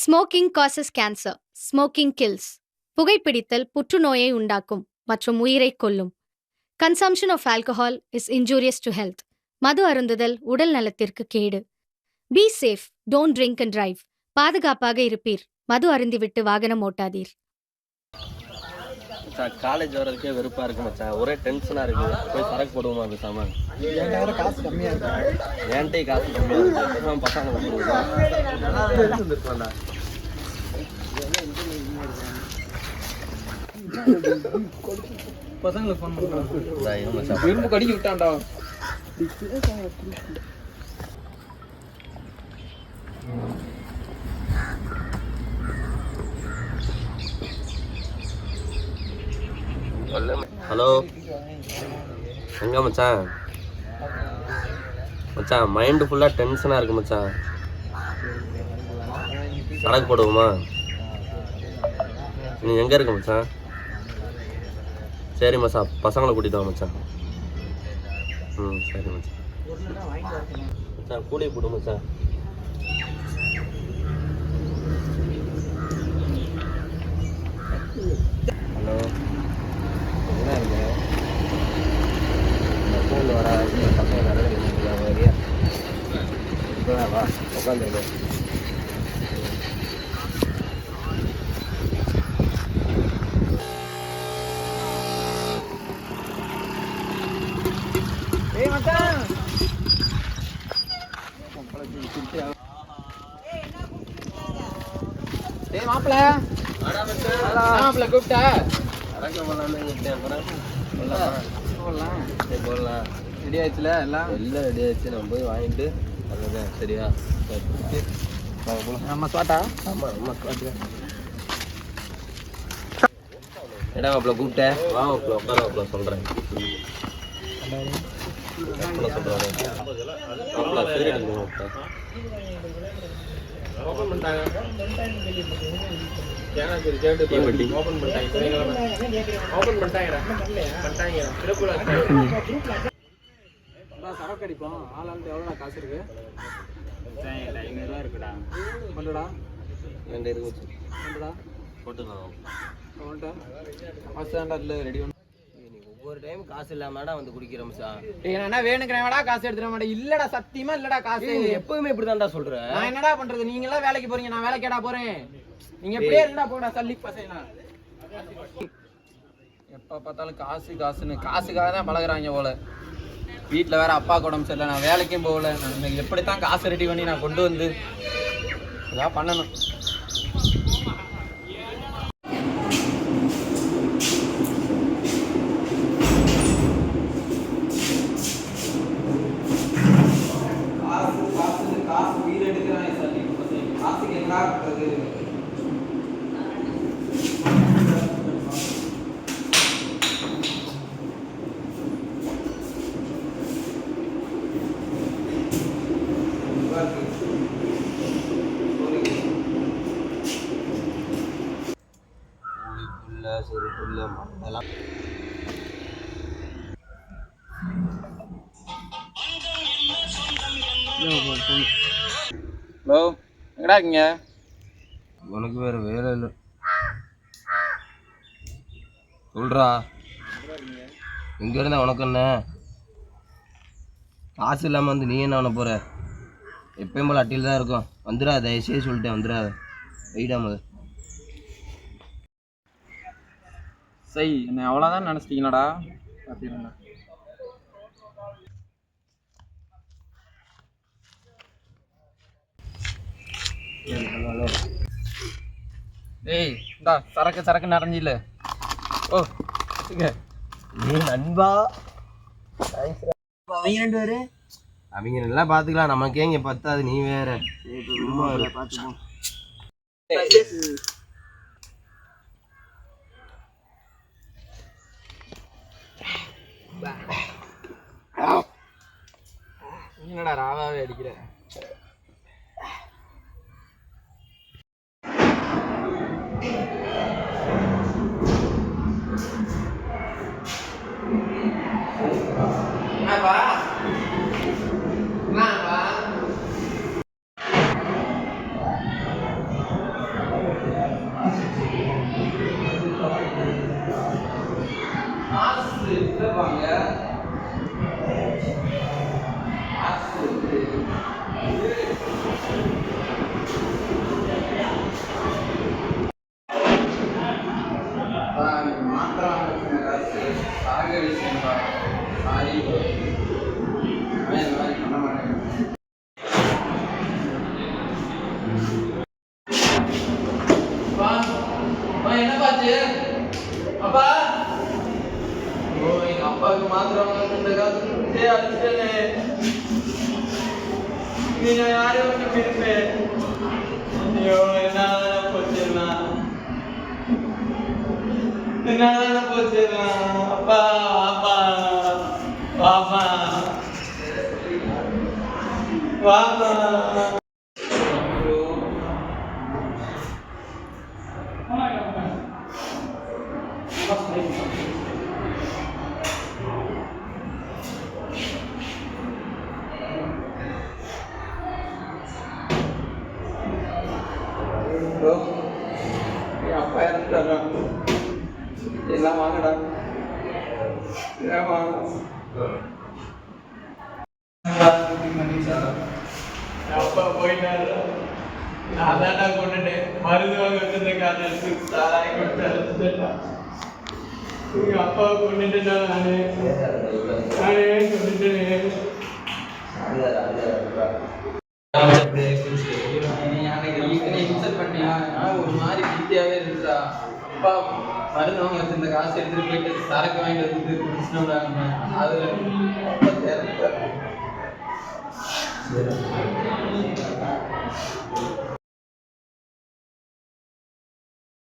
Smoking causes cancer. Smoking kills. புகைப்பிடித்தல் புற்றுநோயை உண்டாக்கும் மற்றும் உயிரைக் கொல்லும். Consumption of alcohol is injurious to health. மது அருந்துதல் உடல் நலத்திற்கு கேடு. Be safe. Don't drink and drive. பாதுகாப்பாக இருப்பீர். மது அருந்திவிட்டு வாகனம் ஓட்டாதீர். காலேஜ் வரதுக்கே வெறுப்பா இருக்கு மச்சான். ஒரே டென்ஷனா இருக்கு. போய் சரக்கு போடுவோமா பேசாம? காசு கம்மியா இருக்கு. ஏன்ட்டே காசு கம்மியா இருக்கு. பசங்க பசங்களுக்கு ஃபோன் பண்ணுறான். இரும்பு கடிக்க விட்டான்டா. ஹலோ, எங்க மச்சான்? மச்சான் மைண்டு ஃபுல்லாக டென்ஷனாக இருக்கு மச்சான். சரக்கு போடுவோமா? நீ எங்கே இருக்க மச்சான்? சரி மச்சான், பசங்களை கூட்டிட்டு வா மச்சான். சரி மச்சான். மச்சான் கூலி போடு மச்சான். ஹலோ, என்ன இருக்கு? ஃபோன் வர பசங்க நிறைய வரியா? இப்போ வா உட்காந்துருங்க. மாப்பிள்ள கூப்பிட்டா போடலாம். ரெடி ஆயிடுச்சுல? எல்லாம் ரெடி ஆயிடுச்சு. நம்ம போய் வாங்கிட்டு அதுதான். சரியா? நம்ம ஸ்பாட்டா? ஆமாம், நம்ம ஸ்பாட்டு. எடா மாப்பிள்ள கூப்பிட்டேன். வா மாப்பிள்ள உட்கார மாப்பிள்ள சொல்கிறேன். சொல்கிறேன் சரி எடுக்கணும் மாப்பிள்ள. ஓப்பன் பண்ணிட்டாங்க. சரக்கு அடிப்போம். ஆளாளுக்கு எவ்வளோ காசு இருக்கு? 500 இருக்குடா. பண்ணுடா. 2 இருக்கு பண்ணுடா. போட்டுக்கலாம். காசு தான்டா இல்லை ரெடி பண்ணு. ஒவ்வொரு டைம் காசு இல்லாமடா வந்து குடிக்கிறோம் சார். என்ன வேணுங்கிறேன்டா காசு எடுத்துட மாட்டேன். இல்லடா, சத்தியமா இல்லடா காசு. எப்பவுமே இப்படிதான்டா சொல்றேன். நான் என்னடா பண்றது? நீங்க எல்லாம் வேலைக்கு போறீங்க, நான் வேலைக்கேடா போறேன். நீங்க எப்படியே இருந்தா போடா சல்லி பசங்க. எப்ப பார்த்தாலும் காசு காசுன்னு காசுக்காக தான் பழகுறாங்க போல. வீட்டில் வேற அப்பா உடம்பு சரியில்லை, நான் வேலைக்கும் போகல. நான் எப்படித்தான் காசு ரெடி பண்ணி நான் கொண்டு வந்து இதான் பண்ணணும். காசு வீடு எடுக்கிறாங்க சல்லி பசங்க. காசுக்கு என்ன பண்றது? ஹலோ, எங்கடா இருக்கீங்க? உனக்கு வேற வேலை இல்லை சொல்றா. எங்க இருந்தா உனக்கு என்ன? காசு இல்லாம வந்து நீ என்ன பண்ண போற? எப்பயும் போல அட்டியில் தான் இருக்கும். வந்துடாத, தயவுசெய்து சொல்லிட்டேன், வந்துடாத. வெயிடாம சரி, என்னை அவ்வளோதான் நினச்சிட்டீங்களாடா? பார்த்தீங்களா? ஏய், இந்தா சரக்கு நிறைஞ்சில்ல. ஓ நீ நண்பா. அவங்க 2 பேரு அவங்க நல்லா பார்த்துக்கலாம். நமக்கே இங்கே பத்தாது. நீ வேற பார்த்துப்போம். என்னடா ராவாவே அடிக்கிற? அப்பா அப்பா என்னப்பாச்சு அப்பா ஓ எங்க அப்பாவுக்கு மாத்திரை வாங்க இந்த காசு அடிச்சிட்டே நீ நான் யாரையும் வந்து இருப்பேன் ஐயோ என்னால போச்சிடலாம் என்னால போச்சிடலாம் அப்பா வாப்பா வாப்பா வாப்பா அப்பா இறந்துட்டாரா எல்லாம் வாங்கடா அப்பா போயிட்டாரு நான் தான்டா கொண்டுட்டேன் மருந்து வாங்க வச்சிருந்த காரணம் சாராய் கொண்டு எங்க அப்பாவை கொண்டுட்டேன்டா நானே கொண்டுட்டேன் ஒரு மாதிரி பீத்தியாவே இருந்துச்சா அப்பா மருந்து வாங்க வச்சிருந்த காசு எடுத்துட்டு போயிட்டு சரக்கு வாங்கிட்டு வந்து குடிச்சிட்டோம்டா அதுல